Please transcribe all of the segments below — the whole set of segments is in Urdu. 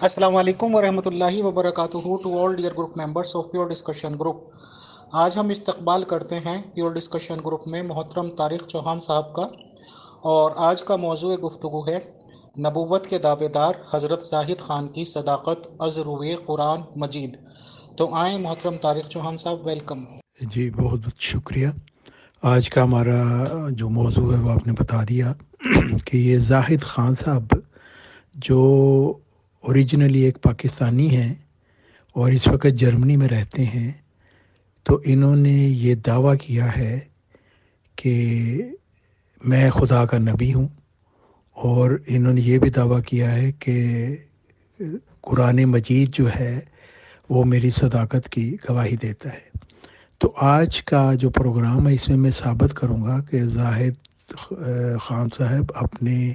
السلام علیکم ورحمۃ اللہ وبرکاتہ to all dear group members of pure discussion group. آج ہم استقبال کرتے ہیں پیور ڈسکشن گروپ میں محترم طارق چوہان صاحب کا، اور آج کا موضوع گفتگو ہے نبوت کے دعوے دار حضرت زاہد خان کی صداقت از روئے قرآن مجید۔ تو آئیں محترم طارق چوہان صاحب، ویلکم۔ جی بہت بہت شکریہ۔ آج کا ہمارا جو موضوع ہے وہ آپ نے بتا دیا کہ یہ زاہد خان صاحب جو اوریجنلی ایک پاکستانی ہیں اور اس وقت جرمنی میں رہتے ہیں، تو انہوں نے یہ دعویٰ کیا ہے کہ میں خدا کا نبی ہوں، اور انہوں نے یہ بھی دعویٰ کیا ہے کہ قرآن مجید جو ہے وہ میری صداقت کی گواہی دیتا ہے۔ تو آج کا جو پروگرام ہے اس میں ثابت کروں گا کہ زاہد خان صاحب اپنے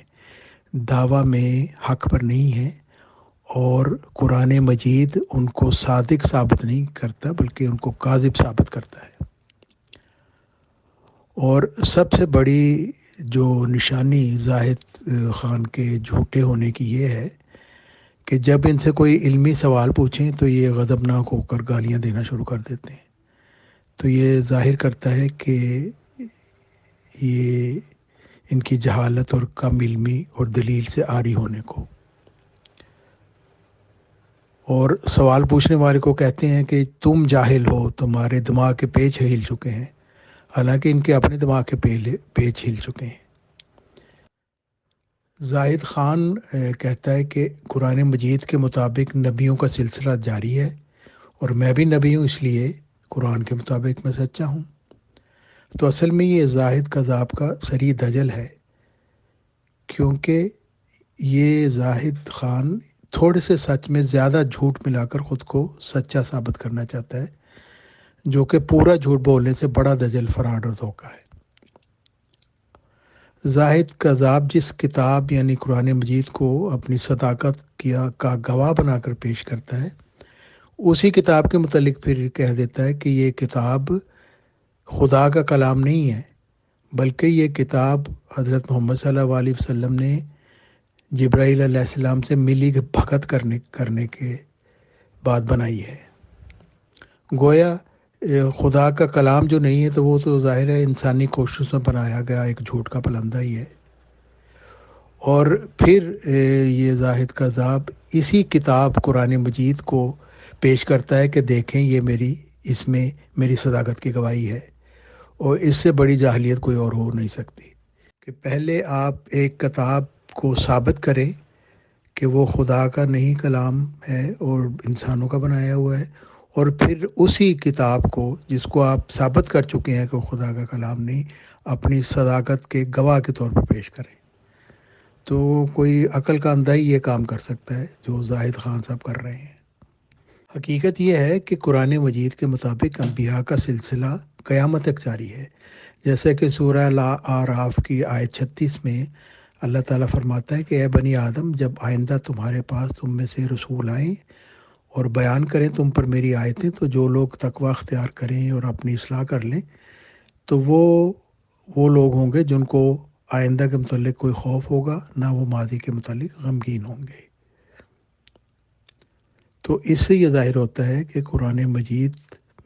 دعویٰ میں حق پر نہیں ہیں، اور قرآن مجید ان کو صادق ثابت نہیں کرتا بلکہ ان کو کاذب ثابت کرتا ہے۔ اور سب سے بڑی جو نشانی زاہد خان کے جھوٹے ہونے کی یہ ہے کہ جب ان سے کوئی علمی سوال پوچھیں تو یہ غضبناک ہو کر گالیاں دینا شروع کر دیتے ہیں۔ تو یہ ظاہر کرتا ہے کہ یہ ان کی جہالت اور کم علمی اور دلیل سے عاری ہونے کو، اور سوال پوچھنے والے کو کہتے ہیں کہ تم جاہل ہو، تمہارے دماغ کے پیچ ہل چکے ہیں، حالانکہ ان کے اپنے دماغ کے پیچ ہل چکے ہیں۔ زاہد خان کہتا ہے کہ قرآن مجید کے مطابق نبیوں کا سلسلہ جاری ہے، اور میں بھی نبی ہوں، اس لیے قرآن کے مطابق میں سچا ہوں۔ تو اصل میں یہ زاہد کذاب کا صریح دجل ہے، کیونکہ یہ زاہد خان تھوڑے سے سچ میں زیادہ جھوٹ ملا کر خود کو سچا ثابت کرنا چاہتا ہے، جو کہ پورا جھوٹ بولنے سے بڑا دجل، فراڈ اور دھوکہ ہے۔ زاہد کذاب جس کتاب یعنی قرآن مجید کو اپنی صداقت کا گواہ بنا کر پیش کرتا ہے، اسی کتاب کے متعلق پھر کہہ دیتا ہے کہ یہ کتاب خدا کا کلام نہیں ہے، بلکہ یہ کتاب حضرت محمد صلی اللہ علیہ وسلم نے جبرائیل علیہ السلام سے ملی بھگت کرنے کے بعد بنائی ہے۔ گویا خدا کا کلام جو نہیں ہے تو وہ تو ظاہر ہے انسانی کوششوں سے بنایا گیا ایک جھوٹ کا پلندہ ہی ہے۔ اور پھر یہ زاہد کذاب اسی کتاب قرآن مجید کو پیش کرتا ہے کہ دیکھیں یہ اس میں میری صداقت کی گواہی ہے، اور اس سے بڑی جاہلیت کوئی اور ہو نہیں سکتی کہ پہلے آپ ایک کتاب کو ثابت کریں کہ وہ خدا کا نہیں کلام ہے اور انسانوں کا بنایا ہوا ہے، اور پھر اسی کتاب کو جس کو آپ ثابت کر چکے ہیں کہ وہ خدا کا کلام نہیں، اپنی صداقت کے گواہ کے طور پر پیش کریں۔ تو کوئی عقل کا اندھا ہی یہ کام کر سکتا ہے جو زاہد خان صاحب کر رہے ہیں۔ حقیقت یہ ہے کہ قرآن مجید کے مطابق انبیاء کا سلسلہ قیامت تک جاری ہے، جیسے کہ سورہ اعراف کی آیت 36 میں اللہ تعالیٰ فرماتا ہے کہ اے بنی آدم، جب آئندہ تمہارے پاس تم میں سے رسول آئیں اور بیان کریں تم پر میری آیتیں، تو جو لوگ تقوی اختیار کریں اور اپنی اصلاح کر لیں تو وہ لوگ ہوں گے جن کو آئندہ کے متعلق کوئی خوف ہوگا، نہ وہ ماضی کے متعلق غمگین ہوں گے۔ تو اس سے یہ ظاہر ہوتا ہے کہ قرآن مجید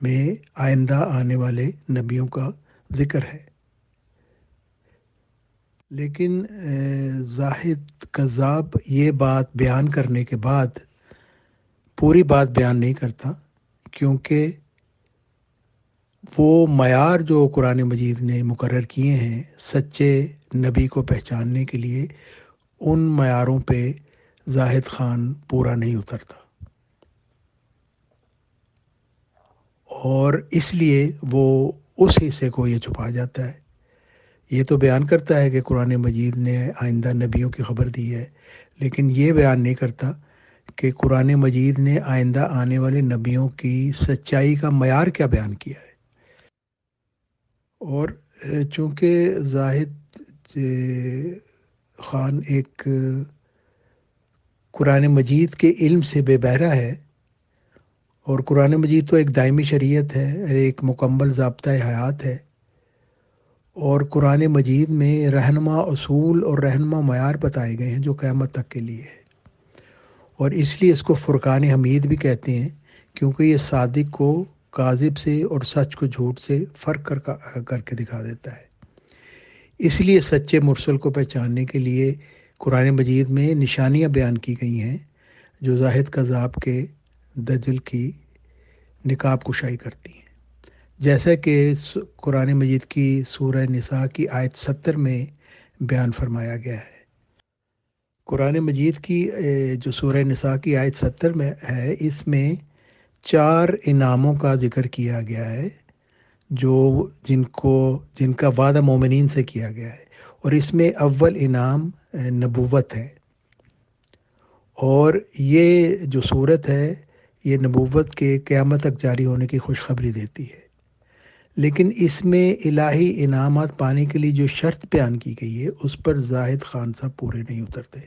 میں آئندہ آنے والے نبیوں کا ذکر ہے، لیکن زاہد کذاب یہ بات بیان کرنے کے بعد پوری بات بیان نہیں کرتا، کیونکہ وہ معیار جو قرآن مجید نے مقرر کیے ہیں سچے نبی کو پہچاننے کے لیے، ان معیاروں پہ زاہد خان پورا نہیں اترتا، اور اس لیے وہ اس حصے کو یہ چھپا جاتا ہے۔ یہ تو بیان کرتا ہے کہ قرآن مجید نے آئندہ نبیوں کی خبر دی ہے، لیکن یہ بیان نہیں کرتا کہ قرآن مجید نے آئندہ آنے والے نبیوں کی سچائی کا معیار کیا بیان کیا ہے۔ اور چونکہ زاہد خان ایک قرآن مجید کے علم سے بے بہرہ ہے، اور قرآن مجید تو ایک دائمی شریعت ہے، ایک مکمل ضابطۂ حیات ہے، اور قرآن مجید میں رہنما اصول اور رہنما معیار بتائے گئے ہیں جو قیامت تک کے لیے ہے، اور اس لیے اس کو فرقان حمید بھی کہتے ہیں، کیونکہ یہ صادق کو کاذب سے اور سچ کو جھوٹ سے فرق کر کے دکھا دیتا ہے۔ اس لیے سچے مرسل کو پہچاننے کے لیے قرآن مجید میں نشانیاں بیان کی گئی ہیں جو زاہد کذاب کے دجل کی نقاب کشائی کرتی ہیں، جیسا کہ قرآن مجید کی سورہ نساء کی آیت 70 میں بیان فرمایا گیا ہے۔ قرآن مجید کی جو سورہ نساء کی آیت 70 میں ہے، اس میں 4 انعاموں کا ذکر کیا گیا ہے جن کا وعدہ مومنین سے کیا گیا ہے، اور اس میں اول انعام نبوت ہے، اور یہ جو صورت ہے یہ نبوت کے قیامت تک جاری ہونے کی خوشخبری دیتی ہے۔ لیکن اس میں الہی انعامات پانے کے لیے جو شرط بیان کی گئی ہے اس پر زاہد خان صاحب پورے نہیں اترتے،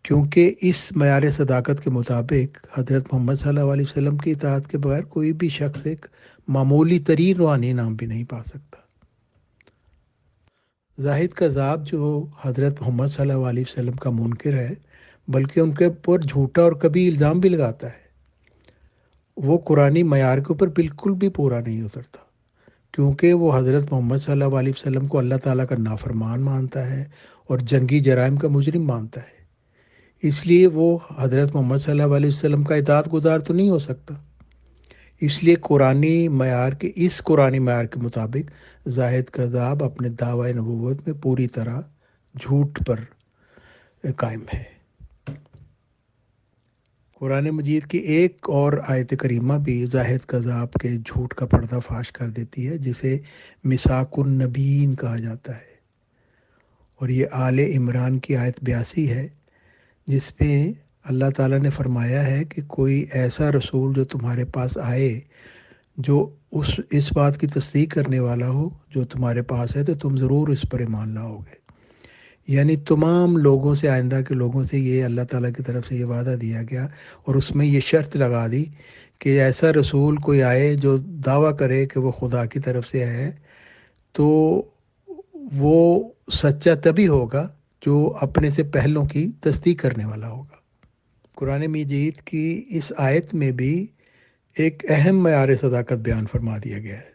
کیونکہ اس معیار صداقت کے مطابق حضرت محمد صلی اللہ علیہ وسلم کی اطاعت کے بغیر کوئی بھی شخص ایک معمولی ترین روحانی انعام بھی نہیں پا سکتا۔ زاہد کذاب جو حضرت محمد صلی اللہ علیہ وسلم کا منکر ہے، بلکہ ان کے اوپر جھوٹا اور کبھی الزام بھی لگاتا ہے، وہ قرآنی معیار کے اوپر بالکل بھی پورا نہیں اترتا، کیونکہ وہ حضرت محمد صلی اللہ علیہ وسلم کو اللہ تعالیٰ کا نافرمان مانتا ہے اور جنگی جرائم کا مجرم مانتا ہے۔ اس لیے وہ حضرت محمد صلی اللہ علیہ وسلم کا اطاعت گزار تو نہیں ہو سکتا۔ اس لیے قرآنی معیار کے مطابق زاہد کذاب اپنے دعوی نبوت میں پوری طرح جھوٹ پر قائم ہے۔ قرآن مجید کی ایک اور آیت کریمہ بھی زاہد کذاب کے جھوٹ کا پردہ فاش کر دیتی ہے، جسے میثاق النبیین کہا جاتا ہے، اور یہ آل عمران کی آیت 82 ہے، جس میں اللہ تعالیٰ نے فرمایا ہے کہ کوئی ایسا رسول جو تمہارے پاس آئے جو اس بات کی تصدیق کرنے والا ہو جو تمہارے پاس ہے، تو تم ضرور اس پر ایمان لاؤ گے۔ یعنی تمام لوگوں سے، آئندہ کے لوگوں سے یہ اللہ تعالیٰ کی طرف سے یہ وعدہ دیا گیا، اور اس میں یہ شرط لگا دی کہ ایسا رسول کوئی آئے جو دعویٰ کرے کہ وہ خدا کی طرف سے ہے، تو وہ سچا تبھی ہوگا جو اپنے سے پہلوں کی تصدیق کرنے والا ہوگا۔ قرآن مجید کی اس آیت میں بھی ایک اہم معیار صداقت بیان فرما دیا گیا ہے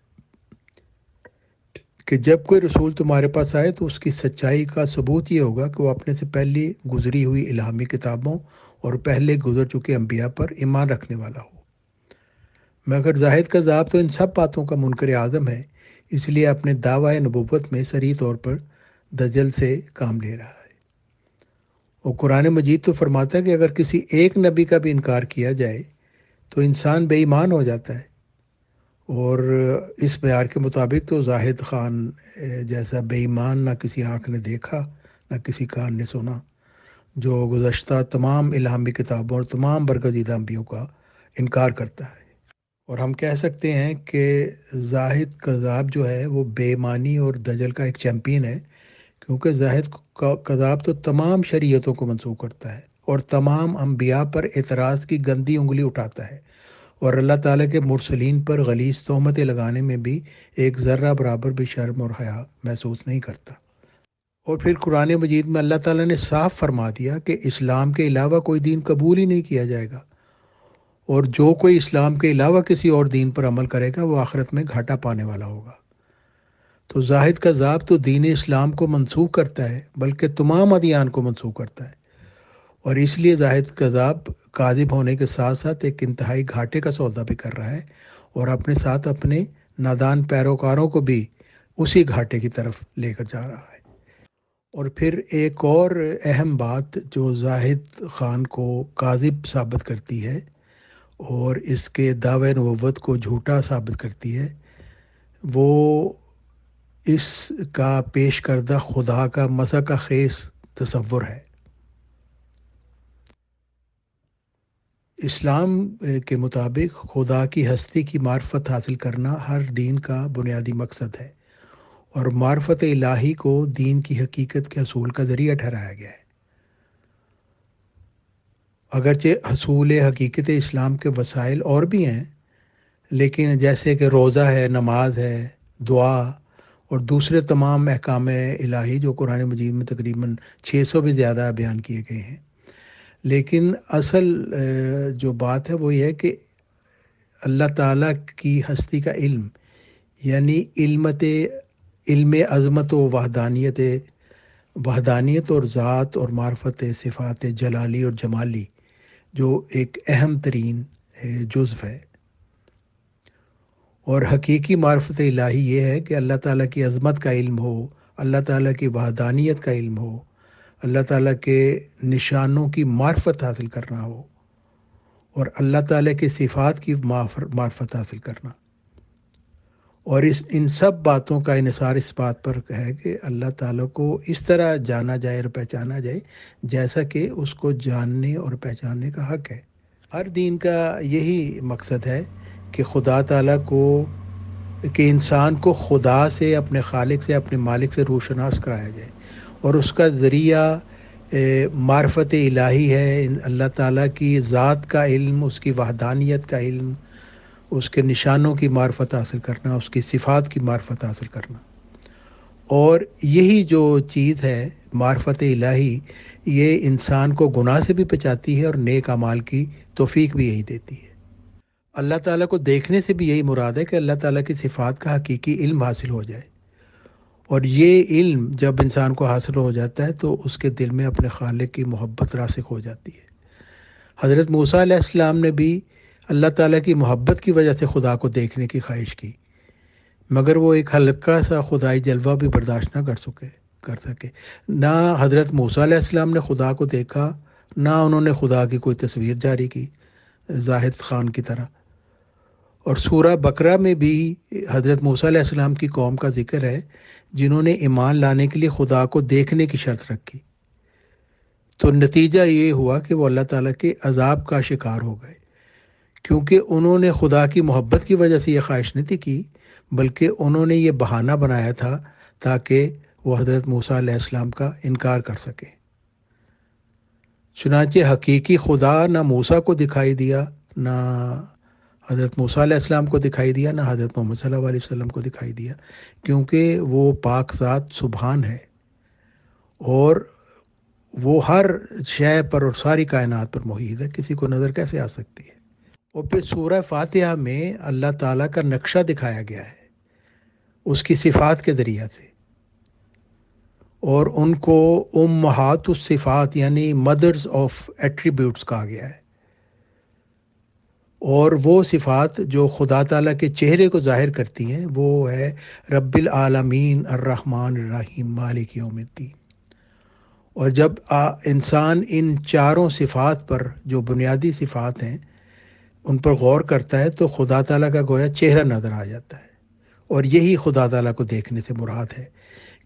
کہ جب کوئی رسول تمہارے پاس آئے تو اس کی سچائی کا ثبوت یہ ہوگا کہ وہ اپنے سے پہلے گزری ہوئی الہامی کتابوں اور پہلے گزر چکے انبیاء پر ایمان رکھنے والا ہو۔ مگر زاہد کذاب تو ان سب باتوں کا منکر اعظم ہے، اس لیے اپنے دعوی نبوت میں صریح طور پر دجل سے کام لے رہا ہے۔ اور قرآن مجید تو فرماتا ہے کہ اگر کسی ایک نبی کا بھی انکار کیا جائے تو انسان بے ایمان ہو جاتا ہے، اور اس معیار کے مطابق تو زاہد خان جیسا بے ایمان نہ کسی آنکھ نے دیکھا نہ کسی کان نے سنا، جو گزشتہ تمام الہامی کتابوں اور تمام برگزیدہ انبیاءوں کا انکار کرتا ہے۔ اور ہم کہہ سکتے ہیں کہ زاہد کذاب جو ہے وہ بے ایمانی اور دجل کا ایک چیمپئن ہے، کیونکہ زاہد کذاب تو تمام شریعتوں کو منسوخ کرتا ہے اور تمام انبیاء پر اعتراض کی گندی انگلی اٹھاتا ہے، اور اللہ تعالیٰ کے مرسلین پر غلیظ تہمتیں لگانے میں بھی ایک ذرہ برابر بھی شرم اور حیا محسوس نہیں کرتا۔ اور پھر قرآن مجید میں اللہ تعالیٰ نے صاف فرما دیا کہ اسلام کے علاوہ کوئی دین قبول ہی نہیں کیا جائے گا، اور جو کوئی اسلام کے علاوہ کسی اور دین پر عمل کرے گا وہ آخرت میں گھاٹا پانے والا ہوگا۔ تو زاہد کذاب تو دین اسلام کو منسوخ کرتا ہے، بلکہ تمام ادیان کو منسوخ کرتا ہے، اور اس لیے زاہد کذاب کاذب ہونے کے ساتھ ساتھ ایک انتہائی گھاٹے کا سودا بھی کر رہا ہے، اور اپنے ساتھ اپنے نادان پیروکاروں کو بھی اسی گھاٹے کی طرف لے کر جا رہا ہے۔ اور پھر ایک اور اہم بات جو زاہد خان کو کاذب ثابت کرتی ہے اور اس کے دعوی نبوت کو جھوٹا ثابت کرتی ہے، وہ اس کا پیش کردہ خدا کا مزہ کا خیز تصور ہے۔ اسلام کے مطابق خدا کی ہستی کی معرفت حاصل کرنا ہر دین کا بنیادی مقصد ہے، اور معرفت الہی کو دین کی حقیقت کے حصول کا ذریعہ ٹھہرایا گیا ہے۔ اگرچہ حصول حقیقت اسلام کے وسائل اور بھی ہیں، لیکن جیسے کہ روزہ ہے، نماز ہے، دعا اور دوسرے تمام احکام الہی جو قرآن مجید میں تقریباً 600 بھی زیادہ بیان کیے گئے ہیں، لیکن اصل جو بات ہے وہ یہ ہے کہ اللہ تعالیٰ کی ہستی کا علم، یعنی علم عظمت و وحدانیت اور ذات اور معرفت صفات جلالی اور جمالی، جو ایک اہم ترین جزو ہے۔ اور حقیقی معرفت الہی یہ ہے کہ اللہ تعالیٰ کی عظمت کا علم ہو، اللہ تعالیٰ کی وحدانیت کا علم ہو، اللہ تعالیٰ کے نشانوں کی معرفت حاصل کرنا ہو، اور اللہ تعالیٰ کے صفات کی معرفت حاصل کرنا۔ اور ان سب باتوں کا انحصار اس بات پر ہے کہ اللہ تعالیٰ کو اس طرح جانا جائے اور پہچانا جائے جیسا کہ اس کو جاننے اور پہچاننے کا حق ہے۔ ہر دین کا یہی مقصد ہے کہ خدا تعالیٰ کو، کہ انسان کو خدا سے، اپنے خالق سے، اپنے مالک سے روشناس کرایا جائے، اور اس کا ذریعہ معرفت الہی ہے، اللہ تعالیٰ کی ذات کا علم، اس کی وحدانیت کا علم، اس کے نشانوں کی معرفت حاصل کرنا، اس کی صفات کی معرفت حاصل کرنا۔ اور یہی جو چیز ہے معرفت الہی، یہ انسان کو گناہ سے بھی بچاتی ہے اور نیک اعمال کی توفیق بھی یہی دیتی ہے۔ اللہ تعالیٰ کو دیکھنے سے بھی یہی مراد ہے کہ اللہ تعالیٰ کی صفات کا حقیقی علم حاصل ہو جائے، اور یہ علم جب انسان کو حاصل ہو جاتا ہے تو اس کے دل میں اپنے خالق کی محبت راسخ ہو جاتی ہے۔ حضرت موسیٰ علیہ السلام نے بھی اللہ تعالیٰ کی محبت کی وجہ سے خدا کو دیکھنے کی خواہش کی، مگر وہ ایک ہلکا سا خدائی جلوہ بھی برداشت نہ کر سکے۔ نہ حضرت موسیٰ علیہ السلام نے خدا کو دیکھا، نہ انہوں نے خدا کی کوئی تصویر جاری کی زاہد خان کی طرح۔ اور سورہ بقرہ میں بھی حضرت موسیٰ علیہ السلام کی قوم کا ذکر ہے جنہوں نے ایمان لانے کے لیے خدا کو دیکھنے کی شرط رکھی، تو نتیجہ یہ ہوا کہ وہ اللہ تعالیٰ کے عذاب کا شکار ہو گئے، کیونکہ انہوں نے خدا کی محبت کی وجہ سے یہ خواہش نہیں تھی کی، بلکہ انہوں نے یہ بہانہ بنایا تھا تاکہ وہ حضرت موسیٰ علیہ السلام کا انکار کر سکیں۔ چنانچہ حقیقی خدا نہ موسیٰ کو دکھائی دیا، نہ حضرت موسیٰ علیہ السلام کو دکھائی دیا، نہ حضرت محمد صلی اللہ علیہ وسلم کو دکھائی دیا، کیونکہ وہ پاک ذات سبحان ہے، اور وہ ہر شے پر اور ساری کائنات پر محیط ہے، کسی کو نظر کیسے آ سکتی ہے۔ اور پھر سورہ فاتحہ میں اللہ تعالیٰ کا نقشہ دکھایا گیا ہے اس کی صفات کے ذریعہ سے، اور ان کو امہات الصفات یعنی مدرز آف ایٹریبیوٹس کہا گیا ہے۔ اور وہ صفات جو خدا تعالیٰ کے چہرے کو ظاہر کرتی ہیں وہ ہے رب العالمین الرحمن الرحیم مالک یوم الدین۔ اور جب انسان ان چاروں صفات پر، جو بنیادی صفات ہیں، ان پر غور کرتا ہے تو خدا تعالیٰ کا گویا چہرہ نظر آ جاتا ہے، اور یہی خدا تعالیٰ کو دیکھنے سے مراد ہے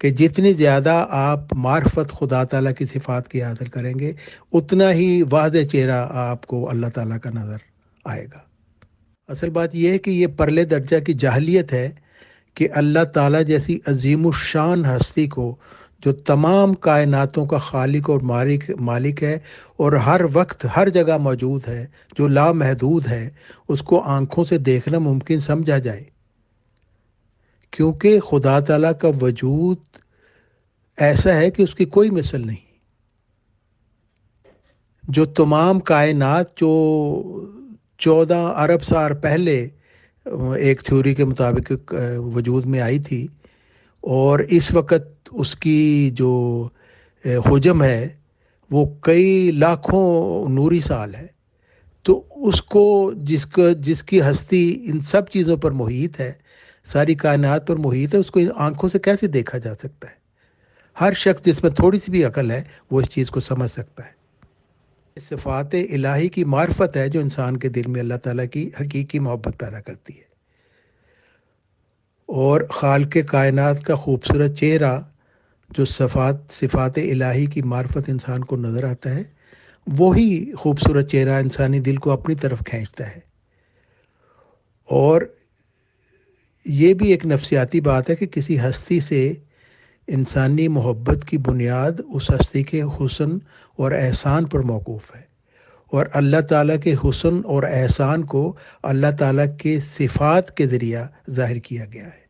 کہ جتنی زیادہ آپ معرفت خدا تعالیٰ کی صفات کی حاصل کریں گے، اتنا ہی واضح چہرہ آپ کو اللہ تعالیٰ کا نظر آئے گا۔ اصل بات یہ ہے کہ یہ پرلے درجہ کی جاہلیت ہے کہ اللہ تعالیٰ جیسی عظیم الشان ہستی کو، جو تمام کائناتوں کا خالق اور مالک ہے اور ہر وقت ہر جگہ موجود ہے، جو لامحدود ہے، اس کو آنکھوں سے دیکھنا ممکن سمجھا جائے، کیونکہ خدا تعالیٰ کا وجود ایسا ہے کہ اس کی کوئی مثل نہیں۔ جو تمام کائنات جو 14 ارب سال پہلے ایک تھیوری کے مطابق وجود میں آئی تھی، اور اس وقت اس کی جو حجم ہے وہ کئی لاکھوں نوری سال ہے، تو اس کو جس کی ہستی ان سب چیزوں پر محیط ہے، ساری کائنات پر محیط ہے، اس کو آنکھوں سے کیسے دیکھا جا سکتا ہے؟ ہر شخص جس میں تھوڑی سی بھی عقل ہے وہ اس چیز کو سمجھ سکتا ہے۔ صفات الہی کی معرفت ہے جو انسان کے دل میں اللہ تعالیٰ کی حقیقی محبت پیدا کرتی ہے، اور خالق کائنات کا خوبصورت چہرہ جو صفات الہی کی معرفت انسان کو نظر آتا ہے، وہی خوبصورت چہرہ انسانی دل کو اپنی طرف کھینچتا ہے۔ اور یہ بھی ایک نفسیاتی بات ہے کہ کسی ہستی سے انسانی محبت کی بنیاد اس ہستی کے حسن اور احسان پر موقوف ہے، اور اللہ تعالیٰ کے حسن اور احسان کو اللہ تعالیٰ کے صفات کے ذریعہ ظاہر کیا گیا ہے،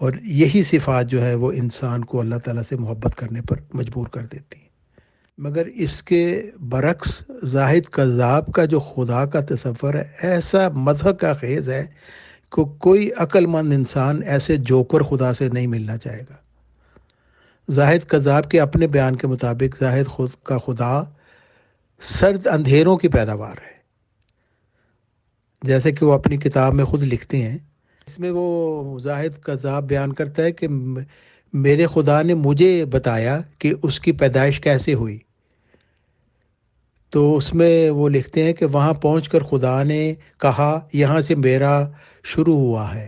اور یہی صفات جو ہے وہ انسان کو اللہ تعالیٰ سے محبت کرنے پر مجبور کر دیتی ہیں۔ مگر اس کے برعکس زاہد کذاب کا جو خدا کا تصور ہے ایسا مضحک کا خیز ہے کہ کوئی عقل مند انسان ایسے جوکر خدا سے نہیں ملنا چاہے گا۔ زاہد کذاب کے اپنے بیان کے مطابق زاہد خود کا خدا سرد اندھیروں کی پیداوار ہے، جیسے کہ وہ اپنی کتاب میں خود لکھتے ہیں۔ اس میں وہ زاہد کذاب بیان کرتا ہے کہ میرے خدا نے مجھے بتایا کہ اس کی پیدائش کیسے ہوئی۔ تو اس میں وہ لکھتے ہیں کہ وہاں پہنچ کر خدا نے کہا یہاں سے میرا شروع ہوا ہے،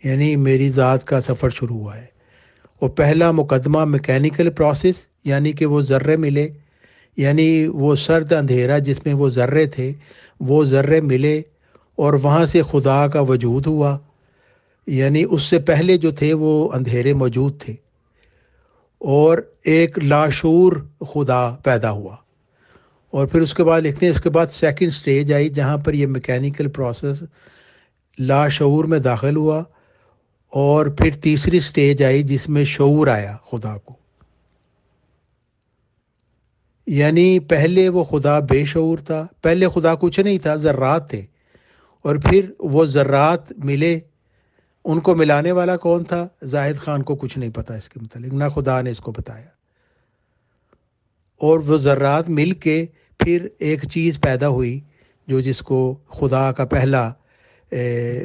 یعنی میری ذات کا سفر شروع ہوا ہے۔ وہ پہلا مقدمہ میکینیکل پروسیس، یعنی کہ وہ ذرے ملے، یعنی وہ سرد اندھیرا جس میں وہ ذرے تھے، وہ ذرے ملے اور وہاں سے خدا کا وجود ہوا، یعنی اس سے پہلے جو تھے وہ اندھیرے موجود تھے، اور ایک لاشعور خدا پیدا ہوا۔ اور پھر اس کے بعد لکھتے ہیں اس کے بعد سیکنڈ سٹیج آئی جہاں پر یہ میکینیکل پروسیس لاشعور میں داخل ہوا، اور پھر تیسری سٹیج آئی جس میں شعور آیا خدا کو، یعنی پہلے وہ خدا بے شعور تھا، پہلے خدا کچھ نہیں تھا، ذرات تھے، اور پھر وہ ذرات ملے۔ ان کو ملانے والا کون تھا؟ زاہد خان کو کچھ نہیں پتا اس کے متعلق، نہ خدا نے اس کو بتایا، اور وہ ذرات مل کے پھر ایک چیز پیدا ہوئی جو جس کو خدا کا پہلا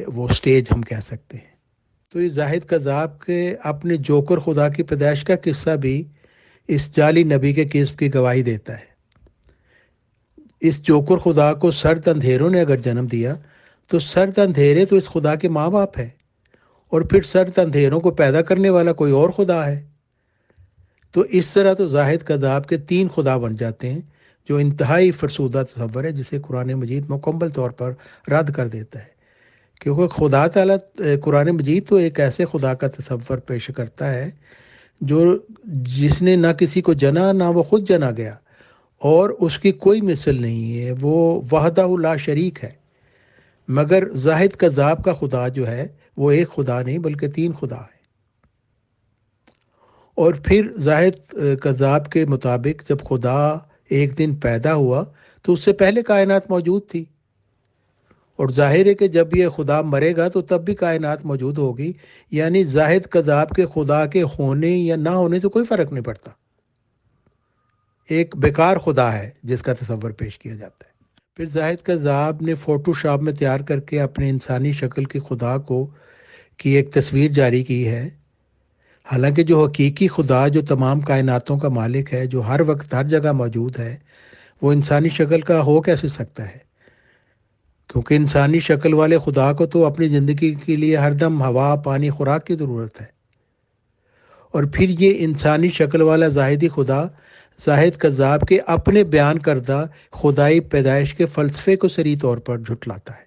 وہ سٹیج ہم کہہ سکتے ہیں۔ تو یہ زاہد کذاب کے اپنے جوکر خدا کی پیدائش کا قصہ بھی اس جعلی نبی کے کذب کی گواہی دیتا ہے۔ اس جوکر خدا کو سرد اندھیروں نے اگر جنم دیا تو سرد اندھیرے تو اس خدا کے ماں باپ ہیں، اور پھر سرد اندھیروں کو پیدا کرنے والا کوئی اور خدا ہے۔ تو اس طرح تو زاہد کذاب کے تین خدا بن جاتے ہیں، جو انتہائی فرسودہ تصور ہے جسے قرآن مجید مکمل طور پر رد کر دیتا ہے، کیونکہ خدا تعالیٰ قرآن مجید تو ایک ایسے خدا کا تصور پیش کرتا ہے جو جس نے نہ کسی کو جنا، نہ وہ خود جنا گیا، اور اس کی کوئی مثل نہیں ہے، وہ وحدہ لا شریک ہے۔ مگر زاہد کذاب کا خدا جو ہے وہ ایک خدا نہیں بلکہ تین خدا ہے۔ اور پھر زاہد کذاب کے مطابق جب خدا ایک دن پیدا ہوا تو اس سے پہلے کائنات موجود تھی، اور ظاہر ہے کہ جب یہ خدا مرے گا تو تب بھی کائنات موجود ہوگی، یعنی زاہد کذاب کے خدا کے ہونے یا نہ ہونے سے کوئی فرق نہیں پڑتا، ایک بیکار خدا ہے جس کا تصور پیش کیا جاتا ہے۔ پھر زاہد کذاب نے فوٹو شاپ میں تیار کر کے اپنے انسانی شکل کے خدا کی ایک تصویر جاری کی ہے، حالانکہ جو حقیقی خدا جو تمام کائناتوں کا مالک ہے، جو ہر وقت ہر جگہ موجود ہے، وہ انسانی شکل کا ہو کیسے سکتا ہے؟ کیونکہ انسانی شکل والے خدا کو تو اپنی زندگی کے لیے ہر دم ہوا، پانی، خوراک کی ضرورت ہے، اور پھر یہ انسانی شکل والا زاہدی خدا زاہد کذاب کے اپنے بیان کردہ خدائی پیدائش کے فلسفے کو صریح طور پر جھٹلاتا ہے،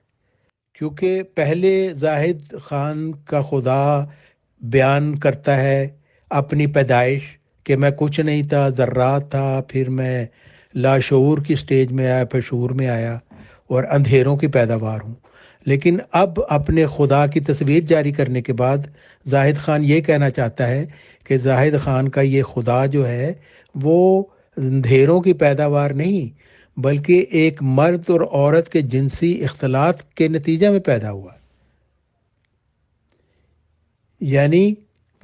کیونکہ پہلے زاہد خان کا خدا بیان کرتا ہے اپنی پیدائش کہ میں کچھ نہیں تھا، ذرات تھا، پھر میں لاشعور کی سٹیج میں آیا، پھر شعور میں آیا، اور اندھیروں کی پیداوار ہوں۔ لیکن اب اپنے خدا کی تصویر جاری کرنے کے بعد زاہد خان یہ کہنا چاہتا ہے کہ زاہد خان کا یہ خدا جو ہے وہ اندھیروں کی پیداوار نہیں بلکہ ایک مرد اور عورت کے جنسی اختلاط کے نتیجہ میں پیدا ہوا، یعنی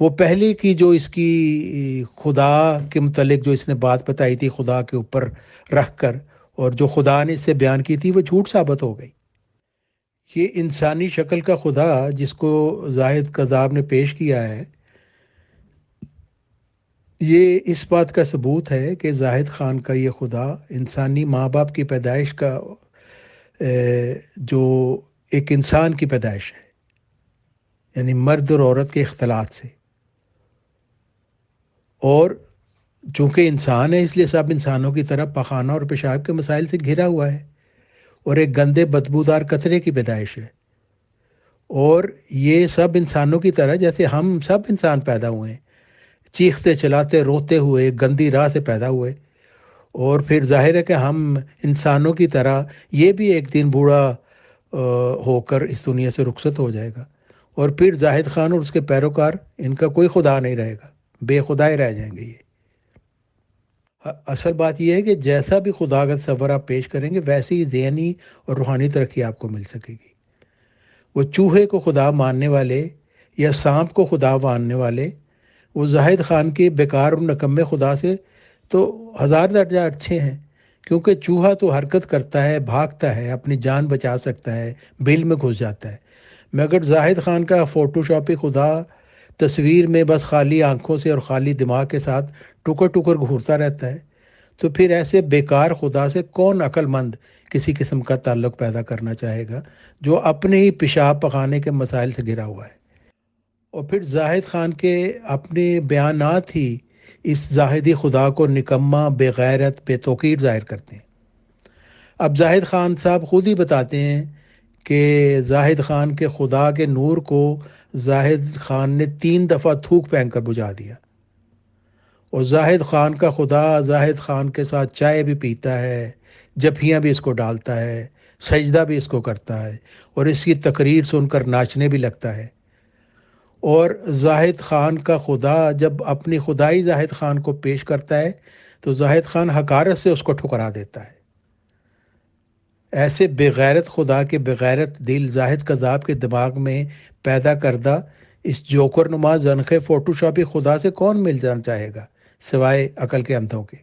وہ پہلے کی جو اس کی خدا کے متعلق جو اس نے بات بتائی تھی خدا کے اوپر رکھ کر، اور جو خدا نے اس سے بیان کی تھی، وہ جھوٹ ثابت ہو گئی۔ یہ انسانی شکل کا خدا جس کو زاہد کذاب نے پیش کیا ہے، یہ اس بات کا ثبوت ہے کہ زاہد خان کا یہ خدا انسانی ماں باپ کی پیدائش کا جو ایک انسان کی پیدائش ہے، یعنی مرد اور عورت کے اختلاط سے، اور چونکہ انسان ہے اس لیے سب انسانوں کی طرح پخانہ اور پیشاب کے مسائل سے گھرا ہوا ہے، اور ایک گندے بدبودار کچرے کی پیدائش ہے، اور یہ سب انسانوں کی طرح جیسے ہم سب انسان پیدا ہوئے ہیں، چیختے چلاتے روتے ہوئے گندی راہ سے پیدا ہوئے، اور پھر ظاہر ہے کہ ہم انسانوں کی طرح یہ بھی ایک دن بوڑھا ہو کر اس دنیا سے رخصت ہو جائے گا، اور پھر زاہد خان اور اس کے پیروکار ان کا کوئی خدا نہیں رہے گا، بے خدائے رہ جائیں گے یہ۔ اصل بات یہ ہے کہ جیسا بھی خدا کا تصور آپ پیش کریں گے ویسی ہی ذہنی اور روحانی ترقی آپ کو مل سکے گی۔ وہ چوہے کو خدا ماننے والے یا سانپ کو خدا ماننے والے وہ زاہد خان کے بیکار اور نکمے خدا سے تو ہزار درجہ اچھے ہیں، کیونکہ چوہا تو حرکت کرتا ہے، بھاگتا ہے، اپنی جان بچا سکتا ہے، بل میں گھس جاتا ہے، مگر زاہد خان کا فوٹو شاپی خدا تصویر میں بس خالی آنکھوں سے اور خالی دماغ کے ساتھ ٹکر ٹکر گھورتا رہتا ہے۔ تو پھر ایسے بیکار خدا سے کون عقل مند کسی قسم کا تعلق پیدا کرنا چاہے گا جو اپنے ہی پیشاب پخانے کے مسائل سے گھرا ہوا ہے؟ اور پھر زاہد خان کے اپنے بیانات ہی اس زاہدی خدا کو نکما، بے غیرت، بے توقیر ظاہر کرتے ہیں۔ اب زاہد خان صاحب خود ہی بتاتے ہیں کہ زاہد خان کے خدا کے نور کو زاہد خان نے 3 دفعہ تھوک پھینک کر بجھا دیا، اور زاہد خان کا خدا زاہد خان کے ساتھ چائے بھی پیتا ہے، جفیاں بھی اس کو ڈالتا ہے، سجدہ بھی اس کو کرتا ہے، اور اس کی تقریر سن کر ناچنے بھی لگتا ہے۔ اور زاہد خان کا خدا جب اپنی خدائی زاہد خان کو پیش کرتا ہے تو زاہد خان حقارت سے اس کو ٹھکرا دیتا ہے۔ ایسے بغیرت خدا کے بغیرت دل زاہد کذاب کے دماغ میں پیدا کردہ اس جوکر نما زنخے فوٹو شاپی خدا سے کون مل جانا چاہے گا سوائے عقل کے اندھوں کے؟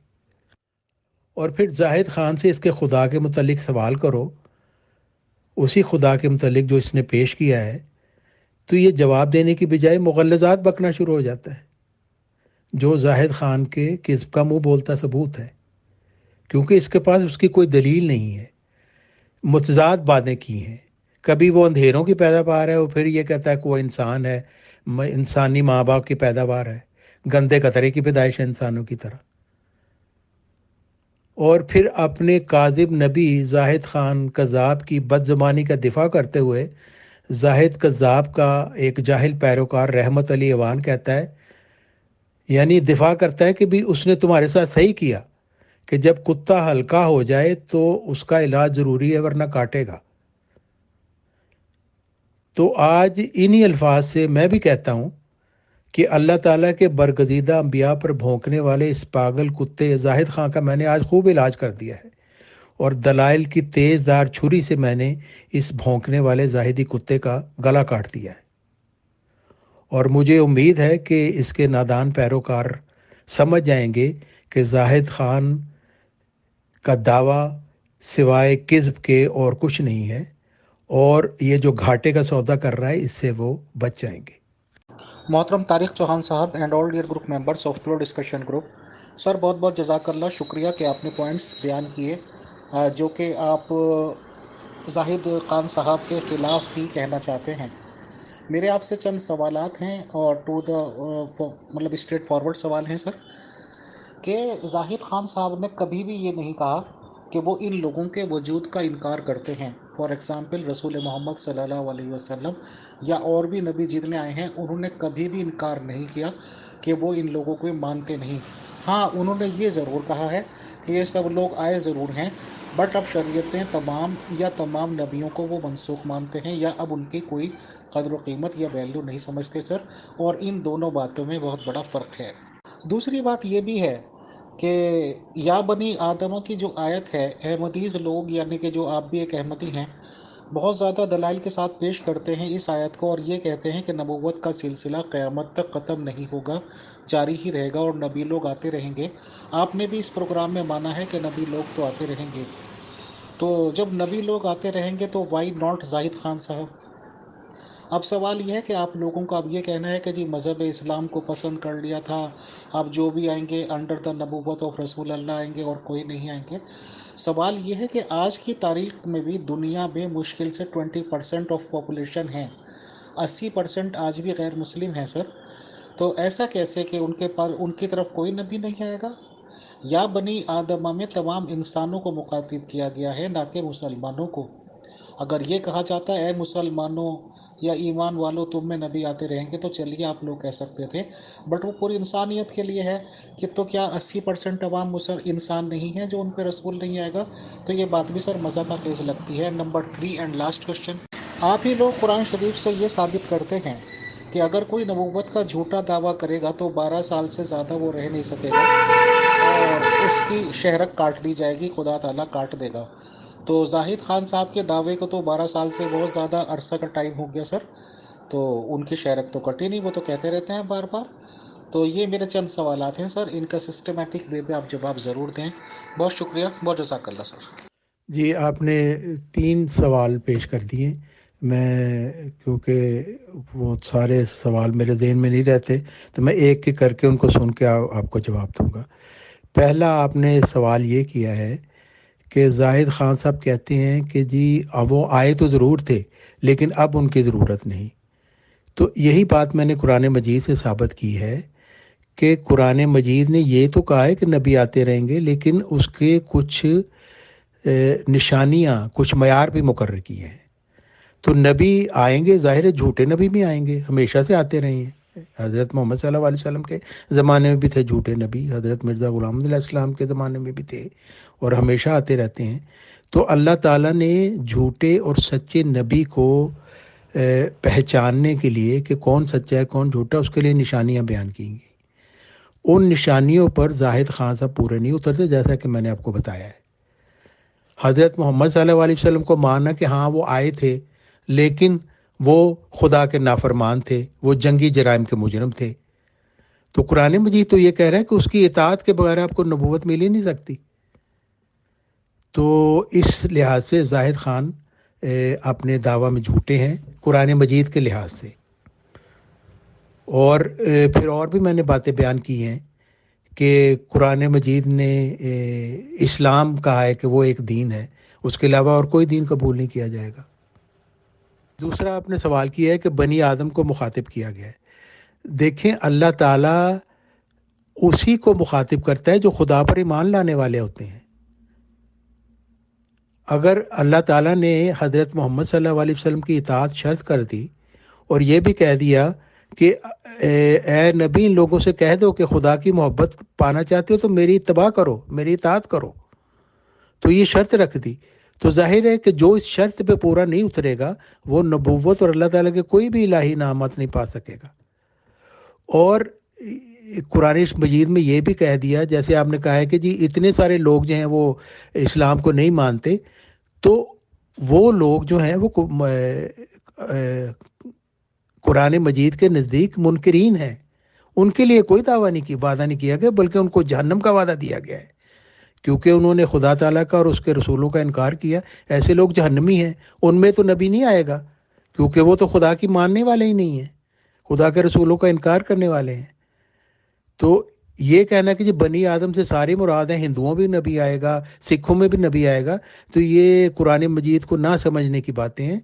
اور پھر زاہد خان سے اس کے خدا کے متعلق سوال کرو، اسی خدا کے متعلق جو اس نے پیش کیا ہے، تو یہ جواب دینے کی بجائے مغلظات بکنا شروع ہو جاتا ہے، جو زاہد خان کے کذب کا منہ بولتا ثبوت ہے، کیونکہ اس کے پاس اس کی کوئی دلیل نہیں ہے۔ متضاد باتیں کی ہیں، کبھی وہ اندھیروں کی پیداوار ہے اور پھر یہ کہتا ہے کہ وہ انسان ہے، انسانی ماں باپ کی پیداوار ہے، گندے قطرے کی پیدائش ہے انسانوں کی طرح۔ اور پھر اپنے کاذب نبی زاہد خان کذاب کی بد زبانی کا دفاع کرتے ہوئے زاہد کذاب کا ایک جاہل پیروکار رحمت علی ایوان کہتا ہے، یعنی دفاع کرتا ہے کہ بھی اس نے تمہارے ساتھ صحیح کیا کہ جب کتا ہلکا ہو جائے تو اس کا علاج ضروری ہے ورنہ کاٹے گا۔ تو آج انہی الفاظ سے میں بھی کہتا ہوں کہ اللہ تعالیٰ کے برگزیدہ انبیاء پر بھونکنے والے اس پاگل کتے زاہد خان کا میں نے آج خوب علاج کر دیا ہے، اور دلائل کی تیز دار چھری سے میں نے اس بھونکنے والے زاہدی کتے کا گلا کاٹ دیا ہے۔ اور مجھے امید ہے کہ اس کے نادان پیروکار سمجھ جائیں گے کہ زاہد خان کا دعویٰ سوائے کذب کے اور کچھ نہیں ہے، اور یہ جو گھاٹے کا سودا کر رہا ہے اس سے وہ بچ جائیں گے۔ محترم طارق چوہان صاحب and all dear group members of pure discussion group, sir بہت بہت جزاک اللہ، شکریہ کہ آپ نے پوائنٹس بیان کیے جو کہ آپ زاہد خان صاحب کے خلاف ہی کہنا چاہتے ہیں۔ میرے آپ سے چند سوالات ہیں اور مطلب اسٹریٹ فارورڈ سوال ہیں سر، کہ زاہد خان صاحب نے کبھی بھی یہ نہیں کہا کہ وہ ان لوگوں کے وجود کا انکار کرتے ہیں۔ فار ایگزامپل رسول محمد صلی اللہ علیہ وسلم یا اور بھی نبی جتنے آئے ہیں انہوں نے کبھی بھی انکار نہیں کیا کہ وہ ان لوگوں کو مانتے نہیں۔ ہاں انہوں نے یہ ضرور کہا ہے کہ یہ سب لوگ آئے ضرور ہیں، بٹ اب شریعتیں تمام نبیوں کو وہ منسوخ مانتے ہیں یا اب ان کی کوئی قدر و قیمت یا ویلیو نہیں سمجھتے سر، اور ان دونوں باتوں میں بہت بڑا فرق ہے۔ دوسری بات یہ بھی ہے کہ یا بنی آدمہ کی جو آیت ہے، احمدیز لوگ یعنی کہ جو آپ بھی ایک احمدی ہیں بہت زیادہ دلائل کے ساتھ پیش کرتے ہیں اس آیت کو، اور یہ کہتے ہیں کہ نبوت کا سلسلہ قیامت تک ختم نہیں ہوگا، جاری ہی رہے گا اور نبی لوگ آتے رہیں گے۔ آپ نے بھی اس پروگرام میں مانا ہے کہ نبی لوگ تو آتے رہیں گے، تو جب نبی لوگ آتے رہیں گے تو وائی ناٹ زاہد خان صاحب؟ اب سوال یہ ہے کہ آپ لوگوں کا اب یہ کہنا ہے کہ جی مذہب اسلام کو پسند کر لیا تھا، اب جو بھی آئیں گے انڈر دا نبوت آف رسول اللہ آئیں گے اور کوئی نہیں آئیں گے۔ سوال یہ ہے کہ آج کی تاریخ میں بھی دنیا میں مشکل سے 20% آف پاپولیشن ہیں، 80% آج بھی غیر مسلم ہیں سر، تو ایسا کیسے کہ ان کی طرف کوئی نبی نہیں آئے گا؟ یا بنی آدمہ میں تمام انسانوں کو مخاطب کیا گیا ہے نہ کہ مسلمانوں کو۔ اگر یہ کہا جاتا ہے اے مسلمانوں یا ایمان والوں تم میں نبی آتے رہیں گے تو چلیے آپ لوگ کہہ سکتے تھے، بٹ وہ پوری انسانیت کے لیے ہے کہ تو کیا 80% عوام انسان نہیں ہیں جو ان پہ رسول نہیں آئے گا؟ تو یہ بات بھی سر مزہ کا خیز لگتی ہے۔ نمبر 3 اینڈ لاسٹ کوشچن، آپ ہی لوگ قرآن شریف سے یہ ثابت کرتے ہیں کہ اگر کوئی نبوت کا جھوٹا دعویٰ کرے گا تو 12 سال سے زیادہ وہ رہ نہیں سکے گا، اور اس کی شہرت کاٹ دی جائے گی، خدا تعالیٰ کاٹ دے گا۔ تو زاہد خان صاحب کے دعوے کو تو 12 سال سے بہت زیادہ عرصہ کا ٹائم ہو گیا سر، تو ان کی شہرت تو کٹی نہیں، وہ تو کہتے رہتے ہیں بار بار۔ تو یہ میرے چند سوالات ہیں سر، ان کا سسٹمیٹک وے پہ آپ جواب ضرور دیں۔ بہت شکریہ، بہت جزاک اللہ سر۔ جی، آپ نے 3 سوال پیش کر دیے۔ میں کیونکہ وہ سارے سوال میرے ذہن میں نہیں رہتے تو میں ایک ایک کر کے ان کو سن کے آپ کو جواب دوں گا۔ پہلا آپ نے سوال یہ کیا ہے کہ زاہد خان صاحب کہتے ہیں کہ جی وہ آئے تو ضرور تھے لیکن اب ان کی ضرورت نہیں۔ تو یہی بات میں نے قرآن مجید سے ثابت کی ہے کہ قرآن مجید نے یہ تو کہا ہے کہ نبی آتے رہیں گے، لیکن اس کے کچھ نشانیاں، کچھ معیار بھی مقرر کیے ہیں۔ تو نبی آئیں گے، ظاہر ہے جھوٹے نبی بھی آئیں گے، ہمیشہ سے آتے رہے ہیں۔ حضرت محمد صلی اللہ علیہ وسلم کے زمانے میں بھی تھے جھوٹے نبی، حضرت مرزا غلام علیہ السلام کے زمانے میں بھی تھے، اور ہمیشہ آتے رہتے ہیں۔ تو اللہ تعالیٰ نے جھوٹے اور سچے نبی کو پہچاننے کے لیے کہ کون سچا ہے کون جھوٹا، اس کے لیے نشانیاں بیان کی گئی۔ ان نشانیوں پر زاہد خان صاحب پورے نہیں اترتے، جیسا کہ میں نے آپ کو بتایا ہے۔ حضرت محمد صلی اللہ علیہ وسلم کو ماننا کہ ہاں وہ آئے تھے لیکن وہ خدا کے نافرمان تھے، وہ جنگی جرائم کے مجرم تھے، تو قرآن مجید تو یہ کہہ رہا ہے کہ اس کی اطاعت کے بغیر آپ کو نبوت مل ہی نہیں سکتی۔ تو اس لحاظ سے زاہد خان اپنے دعویٰ میں جھوٹے ہیں قرآن مجید کے لحاظ سے۔ اور پھر اور بھی میں نے باتیں بیان کی ہیں کہ قرآن مجید نے اسلام کہا ہے کہ وہ ایک دین ہے، اس کے علاوہ اور کوئی دین قبول نہیں کیا جائے گا۔ دوسرا آپ نے سوال کیا ہے کہ بنی آدم کو مخاطب کیا گیا ہے۔ دیکھیں، اللہ تعالیٰ اسی کو مخاطب کرتا ہے جو خدا پر ایمان لانے والے ہوتے ہیں۔ اگر اللہ تعالیٰ نے حضرت محمد صلی اللہ علیہ وسلم کی اطاعت شرط کر دی اور یہ بھی کہہ دیا کہ اے نبی ان لوگوں سے کہہ دو کہ خدا کی محبت پانا چاہتے ہو تو میری اتباع کرو، میری اطاعت کرو، تو یہ شرط رکھ دی، تو ظاہر ہے کہ جو اس شرط پہ پورا نہیں اترے گا وہ نبوت اور اللہ تعالیٰ کے کوئی بھی الہی نعمت نہیں پا سکے گا۔ اور قرآن مجید میں یہ بھی کہہ دیا، جیسے آپ نے کہا ہے کہ جی اتنے سارے لوگ جو ہیں وہ اسلام کو نہیں مانتے، تو وہ لوگ جو ہیں وہ قرآن مجید کے نزدیک منکرین ہیں، ان کے لیے کوئی دعویٰ نہیں کی، وعدہ نہیں کیا گیا، بلکہ ان کو جہنم کا وعدہ دیا گیا ہے، کیونکہ انہوں نے خدا تعالیٰ کا اور اس کے رسولوں کا انکار کیا۔ ایسے لوگ جہنمی ہیں، ان میں تو نبی نہیں آئے گا، کیونکہ وہ تو خدا کی ماننے والے ہی نہیں ہیں، خدا کے رسولوں کا انکار کرنے والے ہیں۔ تو یہ کہنا کہ جی بنی آدم سے ساری مراد ہیں، ہندوؤں بھی نبی آئے گا، سکھوں میں بھی نبی آئے گا، تو یہ قرآن مجید کو نہ سمجھنے کی باتیں ہیں۔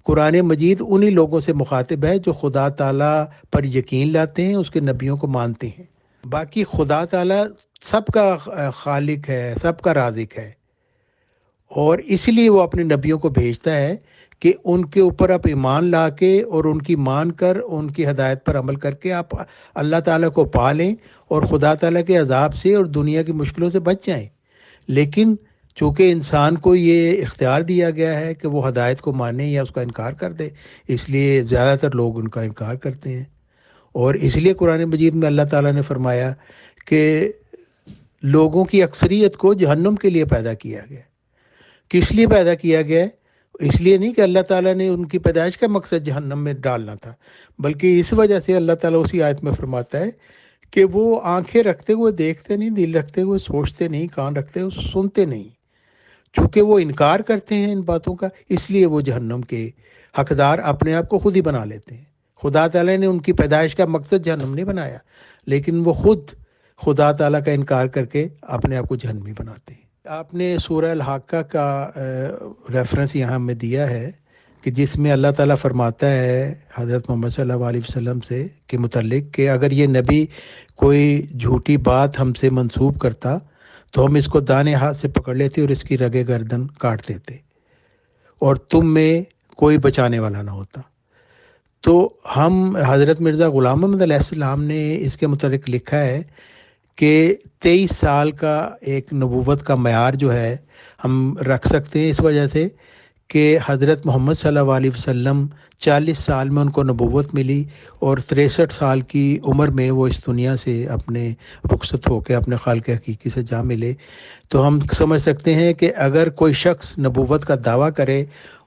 قرآن مجید انہی لوگوں سے مخاطب ہے جو خدا تعالیٰ پر یقین لاتے ہیں، اس کے نبیوں کو مانتے ہیں۔ باقی خدا تعالیٰ سب کا خالق ہے، سب کا رازق ہے، اور اس لیے وہ اپنے نبیوں کو بھیجتا ہے کہ ان کے اوپر آپ ایمان لا کے اور ان کی مان کر ان کی ہدایت پر عمل کر کے آپ اللہ تعالیٰ کو پا لیں اور خدا تعالیٰ کے عذاب سے اور دنیا کی مشکلوں سے بچ جائیں۔ لیکن چونکہ انسان کو یہ اختیار دیا گیا ہے کہ وہ ہدایت کو مانے یا اس کا انکار کر دے، اس لیے زیادہ تر لوگ ان کا انکار کرتے ہیں۔ اور اس لیے قرآن مجید میں اللہ تعالیٰ نے فرمایا کہ لوگوں کی اکثریت کو جہنم کے لیے پیدا کیا گیا۔ کس لیے پیدا کیا گیا ہے؟ اس لیے نہیں کہ اللہ تعالیٰ نے ان کی پیدائش کا مقصد جہنم میں ڈالنا تھا، بلکہ اس وجہ سے اللہ تعالیٰ اسی آیت میں فرماتا ہے کہ وہ آنکھیں رکھتے ہوئے دیکھتے نہیں، دل رکھتے ہوئے سوچتے نہیں، کان رکھتے ہوئے سنتے نہیں، چونکہ وہ انکار کرتے ہیں ان باتوں کا، اس لیے وہ جہنم کے حقدار اپنے آپ کو خود ہی بنا لیتے ہیں۔ خدا تعالیٰ نے ان کی پیدائش کا مقصد جہنم نہیں بنایا، لیکن وہ خود خدا تعالیٰ کا انکار کر کے اپنے آپ کو جہنمی بناتے ہیں۔ آپ نے سورہ الحاقہ کا ریفرنس یہاں میں دیا ہے کہ جس میں اللہ تعالیٰ فرماتا ہے حضرت محمد صلی اللہ علیہ وسلم سے کے متعلق کہ اگر یہ نبی کوئی جھوٹی بات ہم سے منسوب کرتا تو ہم اس کو دانے ہاتھ سے پکڑ لیتے اور اس کی رگے گردن کاٹ دیتے اور تم میں کوئی بچانے والا نہ ہوتا۔ تو ہم حضرت مرزا غلام محمد علیہ السلام نے اس کے متعلق لکھا ہے کہ 23 سال کا ایک نبوت کا معیار جو ہے ہم رکھ سکتے ہیں، اس وجہ سے کہ حضرت محمد صلی اللہ علیہ وسلم 40 سال میں ان کو نبوت ملی اور 63 سال کی عمر میں وہ اس دنیا سے اپنے رخصت ہو کے اپنے خالق حقیقی سے جا ملے، تو ہم سمجھ سکتے ہیں کہ اگر کوئی شخص نبوت کا دعویٰ کرے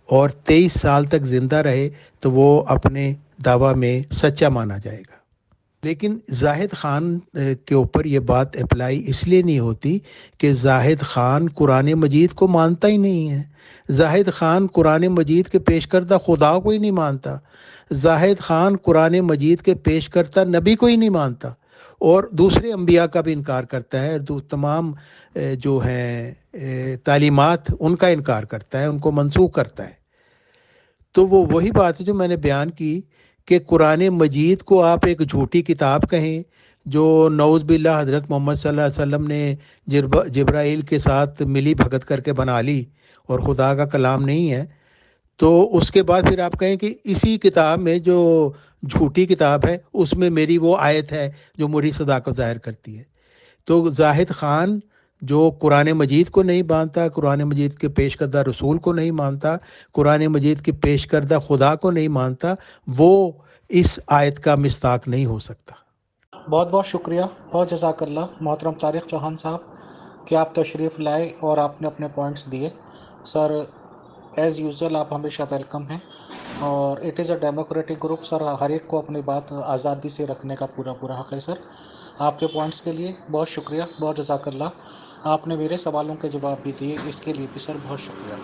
اور 23 سال تک زندہ رہے تو وہ اپنے دعویٰ میں سچا مانا جائے گا۔ لیکن زاہد خان کے اوپر یہ بات اپلائی اس لیے نہیں ہوتی کہ زاہد خان قرآن مجید کو مانتا ہی نہیں ہے۔ زاہد خان قرآن مجید کے پیش کردہ خدا کو ہی نہیں مانتا، زاہد خان قرآن مجید کے پیش کردہ نبی کو ہی نہیں مانتا، اور دوسرے انبیاء کا بھی انکار کرتا ہے، تمام جو ہیں تعلیمات ان کا انکار کرتا ہے، ان کو منسوخ کرتا ہے۔ تو وہ وہی بات ہے جو میں نے بیان کی کہ قرآن مجید کو آپ ایک جھوٹی کتاب کہیں جو نعوذ باللہ حضرت محمد صلی اللہ علیہ وسلم نے جبرائیل کے ساتھ ملی بھگت کر کے بنا لی اور خدا کا کلام نہیں ہے، تو اس کے بعد پھر آپ کہیں کہ اسی کتاب میں جو جھوٹی کتاب ہے اس میں میری وہ آیت ہے جو میری صداقت ظاہر کرتی ہے۔ تو زاہد خان جو قرآن مجید کو نہیں مانتا، قرآن مجید کے پیش کردہ رسول کو نہیں مانتا، قرآن مجید کے پیش کردہ خدا کو نہیں مانتا، وہ اس آیت کا مصداق نہیں ہو سکتا۔ بہت بہت شکریہ، بہت جزاک اللہ محترم طارق چوہان صاحب کہ آپ تشریف لائے اور آپ نے اپنے پوائنٹس دیے۔ سر ایز یوزول آپ ہمیشہ ویلکم ہیں، اور it is a democratic group sir, ہر ایک کو اپنی بات آزادی سے رکھنے کا پورا حق ہے سر۔ آپ کے پوائنٹس کے لیے بہت شکریہ، بہت جزاک اللہ۔ آپ نے میرے سوالوں کے جواب بھی دیے، اس کے لیے بھی سر بہت شکریہ۔